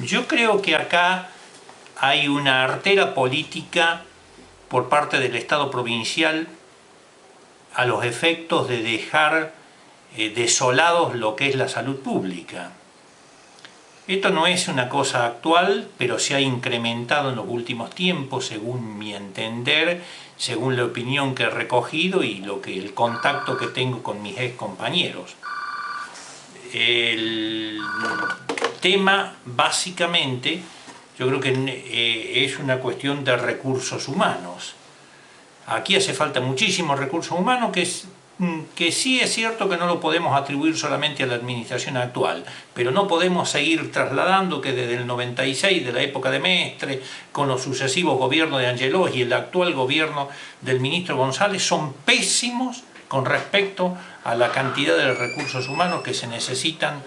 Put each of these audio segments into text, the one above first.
Yo creo que acá hay una artera política por parte del Estado provincial a los efectos de dejar desolados lo que es la salud pública. Esto no es una cosa actual, pero se ha incrementado en los últimos tiempos, según mi entender, según la opinión que he recogido y el contacto que tengo con mis ex compañeros. El tema, básicamente, yo creo que es una cuestión de recursos humanos. Aquí hace falta muchísimos recursos humanos que sí es cierto que no lo podemos atribuir solamente a la administración actual, pero no podemos seguir trasladando que desde el 96, de la época de Mestre, con los sucesivos gobiernos de Angelós y el actual gobierno del ministro González, son pésimos con respecto a la cantidad de recursos humanos que se necesitan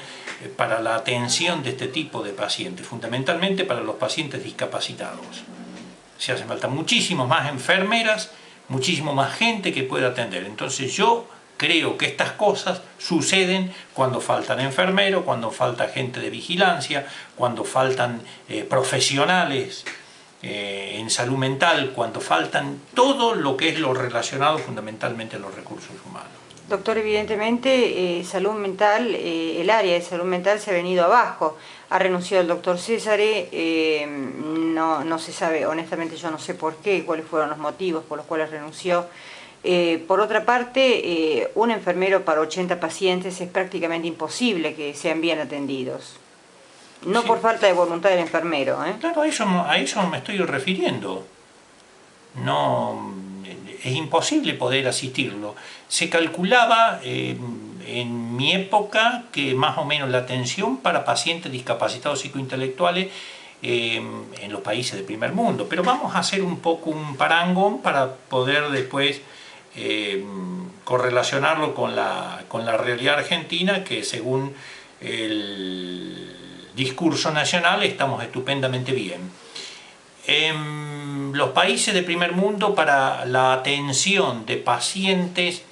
para la atención de este tipo de pacientes, fundamentalmente para los pacientes discapacitados. Se hacen falta muchísimas más enfermeras, muchísimo más gente que pueda atender. Entonces yo creo que estas cosas suceden cuando faltan enfermeros, cuando falta gente de vigilancia, cuando faltan profesionales en salud mental, cuando faltan todo lo que es lo relacionado fundamentalmente a los recursos humanos. Doctor, evidentemente salud mental, el área de salud mental se ha venido abajo. Ha renunciado el doctor Césare, no se sabe, honestamente yo no sé por qué, cuáles fueron los motivos por los cuales renunció. Por otra parte, un enfermero para 80 pacientes es prácticamente imposible que sean bien atendidos. No sí, por falta de voluntad del enfermero. Claro, a eso me estoy refiriendo. No, es imposible poder asistirlo. Se calculaba en mi época que más o menos la atención para pacientes discapacitados psicointelectuales en los países del primer mundo, pero vamos a hacer un poco un parangón para poder después correlacionarlo con la realidad argentina, que según el discurso nacional estamos estupendamente bien. En los países del primer mundo, para la atención de pacientes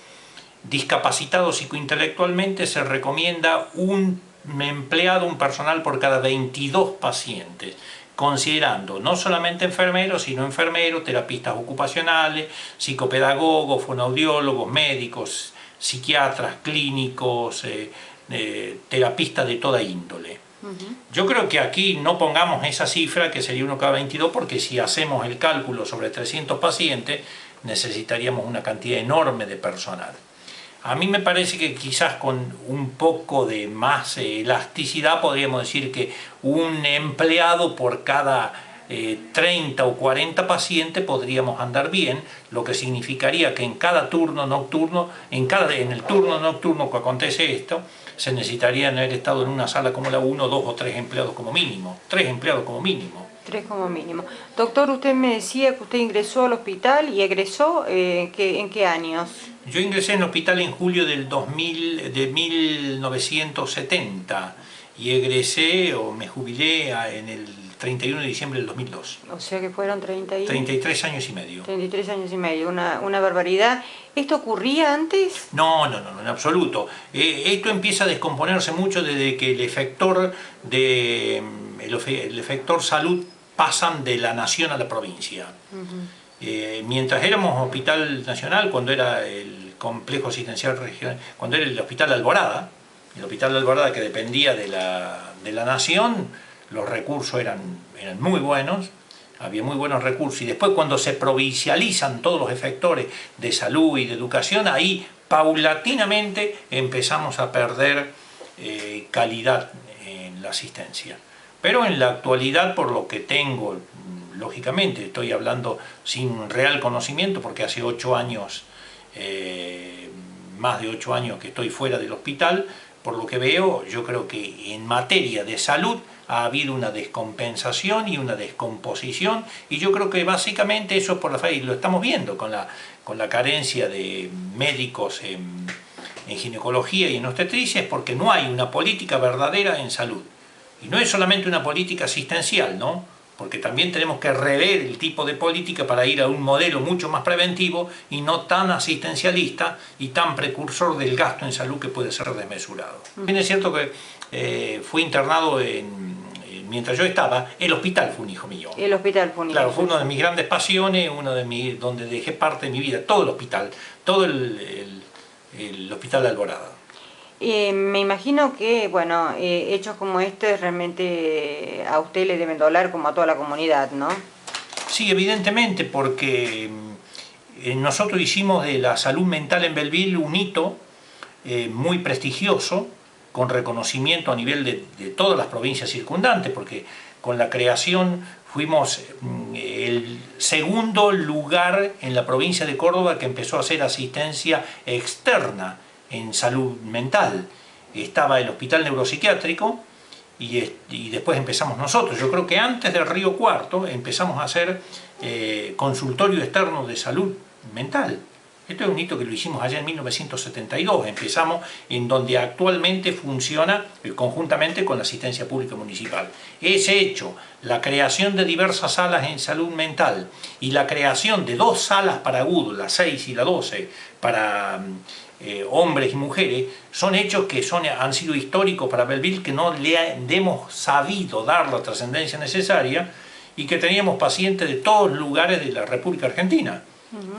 discapacitados psicointelectualmente se recomienda un empleado, un personal por cada 22 pacientes, considerando no solamente enfermeros, sino enfermeros, terapistas ocupacionales, psicopedagogos, fonoaudiólogos, médicos, psiquiatras, clínicos, terapistas de toda índole. Yo creo que aquí no pongamos esa cifra, que sería uno cada 22, porque si hacemos el cálculo sobre 300 pacientes, necesitaríamos una cantidad enorme de personal. A mí me parece que quizás con un poco de más elasticidad podríamos decir que un empleado por cada 30 o 40 pacientes podríamos andar bien, lo que significaría que en cada turno nocturno, en el turno nocturno que acontece esto, se necesitarían haber estado en una sala como la 1, 2 o 3 empleados como mínimo. 3 empleados como mínimo. 3 como mínimo. Doctor, usted me decía que usted ingresó al hospital y egresó ¿en qué años? Yo ingresé en el hospital en julio de 1970 y egresé o me jubilé en el 31 de diciembre del 2002. O sea que fueron 33 años y medio. 33 años y medio, una barbaridad. ¿Esto ocurría antes? No, en absoluto. Esto empieza a descomponerse mucho desde que el efector salud pasan de la nación a la provincia. Mientras éramos Hospital Nacional, cuando era el complejo asistencial regional, cuando era el Hospital Alborada que dependía de la nación, los recursos eran muy buenos, había muy buenos recursos, y después cuando se provincializan todos los efectores de salud y de educación, ahí paulatinamente empezamos a perder calidad en la asistencia. Pero en la actualidad, por lo que tengo, lógicamente estoy hablando sin real conocimiento, porque hace 8 años, más de 8 años que estoy fuera del hospital, por lo que veo, yo creo que en materia de salud ha habido una descompensación y una descomposición, y yo creo que básicamente eso por la falta, y lo estamos viendo con la carencia de médicos en ginecología y en obstetricia, es porque no hay una política verdadera en salud. Y no es solamente una política asistencial, ¿no? Porque también tenemos que rever el tipo de política para ir a un modelo mucho más preventivo y no tan asistencialista y tan precursor del gasto en salud que puede ser desmesurado. Bien, es cierto que fui internado en mientras yo estaba, el hospital fue un hijo mío. El hospital fue un hijo. Claro, fue una de mis grandes pasiones, donde dejé parte de mi vida, todo el hospital, todo el hospital de Alborada. Me imagino que, bueno, hechos como este realmente a usted le deben doler como a toda la comunidad, ¿no? Sí, evidentemente, porque nosotros hicimos de la salud mental en Belleville un hito muy prestigioso, con reconocimiento a nivel de todas las provincias circundantes, porque con la creación fuimos el segundo lugar en la provincia de Córdoba que empezó a hacer asistencia externa en salud mental. Estaba el hospital neuropsiquiátrico y después empezamos nosotros. Yo creo que antes del Río Cuarto empezamos a hacer consultorio externo de salud mental. Esto es un hito que lo hicimos allá en 1972. Empezamos en donde actualmente funciona conjuntamente con la asistencia pública municipal. Ese hecho, la creación de diversas salas en salud mental y la creación de 2 salas para agudos, la 6 y la 12, para hombres y mujeres, son hechos que han sido históricos para Belleville, que no le hemos sabido dar la trascendencia necesaria y que teníamos pacientes de todos lugares de la República Argentina.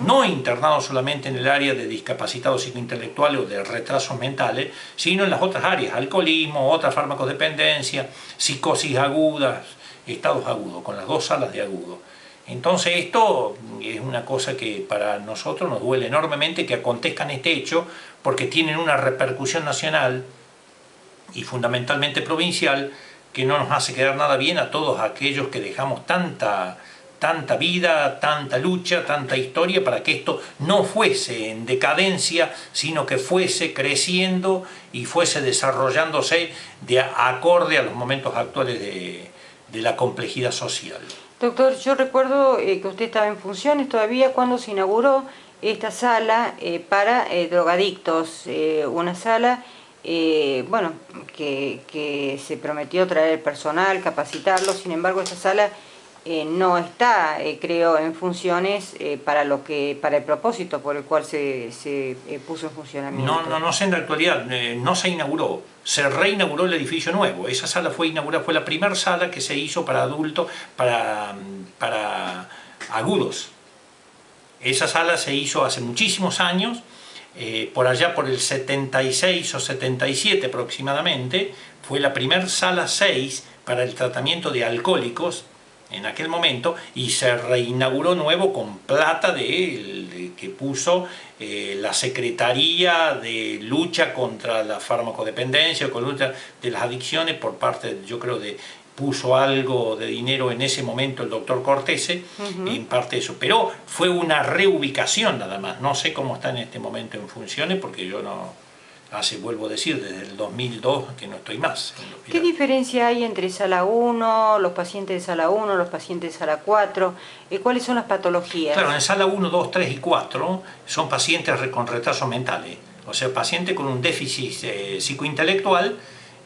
No internados solamente en el área de discapacitados psicointelectuales o de retrasos mentales, sino en las otras áreas, alcoholismo, otras farmacodependencia, psicosis agudas, estados agudos, con las 2 salas de agudo. Entonces esto es una cosa que para nosotros nos duele enormemente que acontezcan este hecho, porque tienen una repercusión nacional y fundamentalmente provincial que no nos hace quedar nada bien a todos aquellos que dejamos tanta vida, tanta lucha, tanta historia para que esto no fuese en decadencia, sino que fuese creciendo y fuese desarrollándose acorde a los momentos actuales de la complejidad social. Doctor, yo recuerdo que usted estaba en funciones todavía cuando se inauguró esta sala para drogadictos, una sala bueno, que se prometió traer personal, capacitarlo. Sin embargo, esta sala no está, creo, en funciones para el propósito por el cual se puso en funcionamiento. No sé en la actualidad, no se inauguró, se reinauguró el edificio nuevo. Esa sala fue inaugurada, fue la primera sala que se hizo para adultos, para agudos. Esa sala se hizo hace muchísimos años, por allá por el 76 o 77 aproximadamente, fue la primera sala 6 para el tratamiento de alcohólicos en aquel momento, y se reinauguró nuevo con plata que puso la Secretaría de Lucha contra la Farmacodependencia o con lucha de las adicciones por parte, yo creo, puso algo de dinero en ese momento el doctor Cortese, en parte de eso, pero fue una reubicación nada más. No sé cómo está en este momento en funciones, porque yo vuelvo a decir, desde el 2002 que no estoy más en el hospital. ¿Qué diferencia hay entre sala 1, los pacientes de sala 1, los pacientes de sala 4? ¿Cuáles son las patologías? Claro, en sala 1, 2, 3 y 4 son pacientes con retrasos mentales, o sea, pacientes con un déficit psicointelectual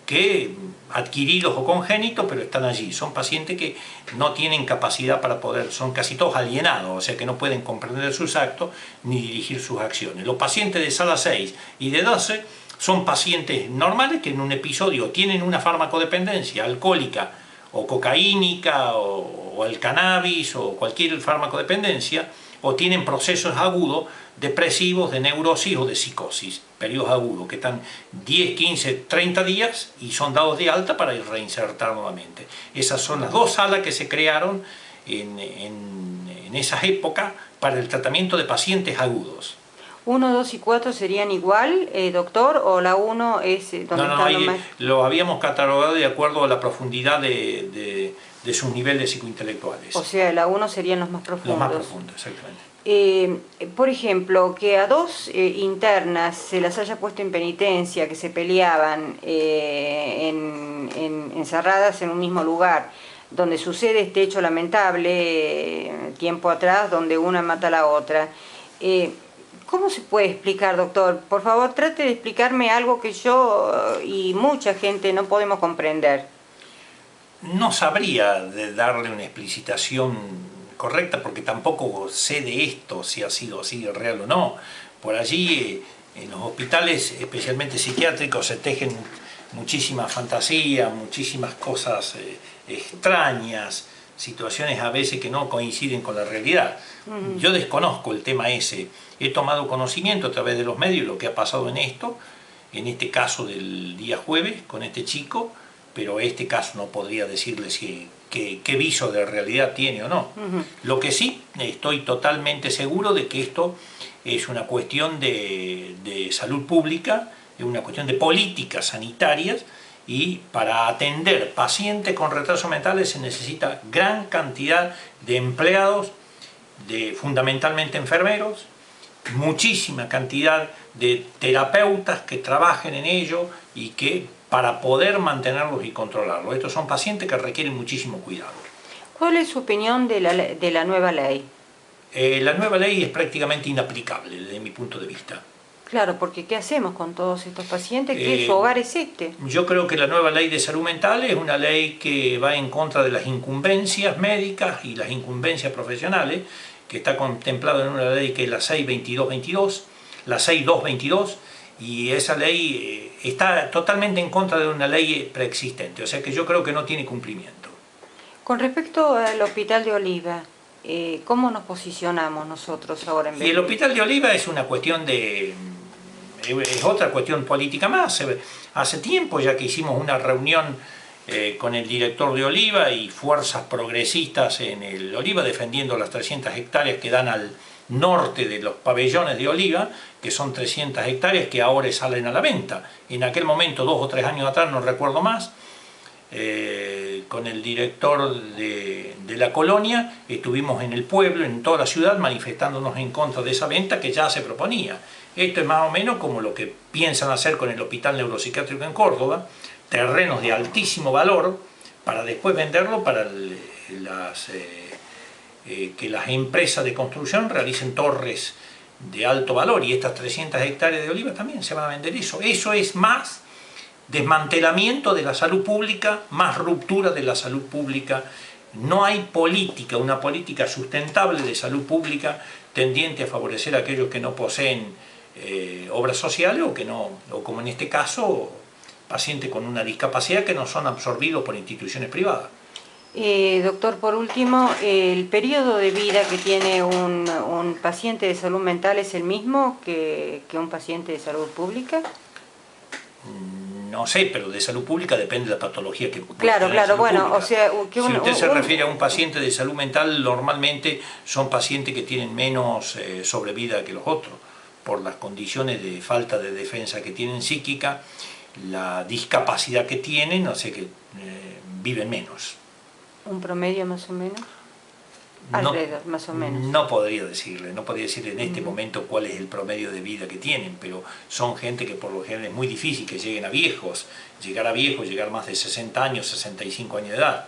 que adquiridos o congénitos, pero están allí. Son pacientes que no tienen capacidad para poder, son casi todos alienados, o sea que no pueden comprender sus actos ni dirigir sus acciones. Los pacientes de sala 6 y de 12 son pacientes normales que en un episodio tienen una farmacodependencia alcohólica o cocaínica o al cannabis o cualquier farmacodependencia, o tienen procesos agudos depresivos, de neurosis o de psicosis, periodos agudos que están 10, 15, 30 días y son dados de alta para reinsertar nuevamente. Esas son las 2 salas que se crearon en esas épocas para el tratamiento de pacientes agudos. 1, 2 y 4 serían igual, doctor, o la 1 es donde está lo más... Lo habíamos catalogado de acuerdo a la profundidad de sus niveles psicointelectuales. O sea, la 1 serían los más profundos. Los más profundos, exactamente. Por ejemplo, que a 2 internas se las haya puesto en penitencia, que se peleaban encerradas en un mismo lugar, donde sucede este hecho lamentable tiempo atrás, donde una mata a la otra. ¿Cómo se puede explicar, doctor? Por favor, trate de explicarme algo que yo y mucha gente no podemos comprender. No sabría darle una explicitación correcta, porque tampoco sé de esto, si ha sido así real o no. Por allí, en los hospitales, especialmente psiquiátricos, se tejen muchísimas fantasías, muchísimas cosas extrañas, situaciones a veces que no coinciden con la realidad. Yo desconozco el tema ese, he tomado conocimiento a través de los medios lo que ha pasado en este caso del día jueves con este chico, pero este caso no podría decirle qué viso de realidad tiene o no. Lo que sí, estoy totalmente seguro de que esto es una cuestión de salud pública, es una cuestión de políticas sanitarias, y para atender pacientes con retrasos mentales se necesita gran cantidad de empleados, fundamentalmente enfermeros, muchísima cantidad de terapeutas que trabajen en ello y que para poder mantenerlos y controlarlos. Estos son pacientes que requieren muchísimo cuidado. ¿Cuál es su opinión de la nueva ley? La nueva ley es prácticamente inaplicable desde mi punto de vista. Claro, porque ¿qué hacemos con todos estos pacientes? ¿Qué su hogar es este? Yo creo que la nueva ley de salud mental es una ley que va en contra de las incumbencias médicas y las incumbencias profesionales, que está contemplado en una ley que es la 62222, la 6222, y esa ley está totalmente en contra de una ley preexistente, o sea que yo creo que no tiene cumplimiento. Con respecto al Hospital de Oliva, ¿cómo nos posicionamos nosotros ahora en Y el Hospital de Oliva es una cuestión es otra cuestión política más. Hace tiempo ya que hicimos una reunión con el director de Oliva y fuerzas progresistas en el Oliva defendiendo las 300 hectáreas que dan al norte de los pabellones de Oliva, que son 300 hectáreas que ahora salen a la venta. En aquel momento, 2 o 3 años atrás, no recuerdo más, con el director de la colonia, estuvimos en el pueblo, en toda la ciudad, manifestándonos en contra de esa venta que ya se proponía. Esto es más o menos como lo que piensan hacer con el Hospital Neuropsiquiátrico en Córdoba, terrenos de altísimo valor, para después venderlo para que las empresas de construcción realicen torres de alto valor, y estas 300 hectáreas de oliva también se van a vender eso. Eso es más desmantelamiento de la salud pública, más ruptura de la salud pública. No hay política, una política sustentable de salud pública tendiente a favorecer a aquellos que no poseen obras sociales o como en este caso, pacientes con una discapacidad que no son absorbidos por instituciones privadas. Doctor, por último, ¿el periodo de vida que tiene un paciente de salud mental es el mismo que un paciente de salud pública? No sé, pero de salud pública depende de la patología que Claro, bueno, pública. O sea, si usted se refiere a un paciente de salud mental, normalmente son pacientes que tienen menos sobrevida que los otros, por las condiciones de falta de defensa que tienen psíquica, la discapacidad que tienen, o sea que viven menos. ¿Un promedio más o menos? Alrededor, más o menos. No podría decirle en este momento cuál es el promedio de vida que tienen, pero son gente que por lo general es muy difícil que lleguen a viejos, llegar más de 60 años, 65 años de edad.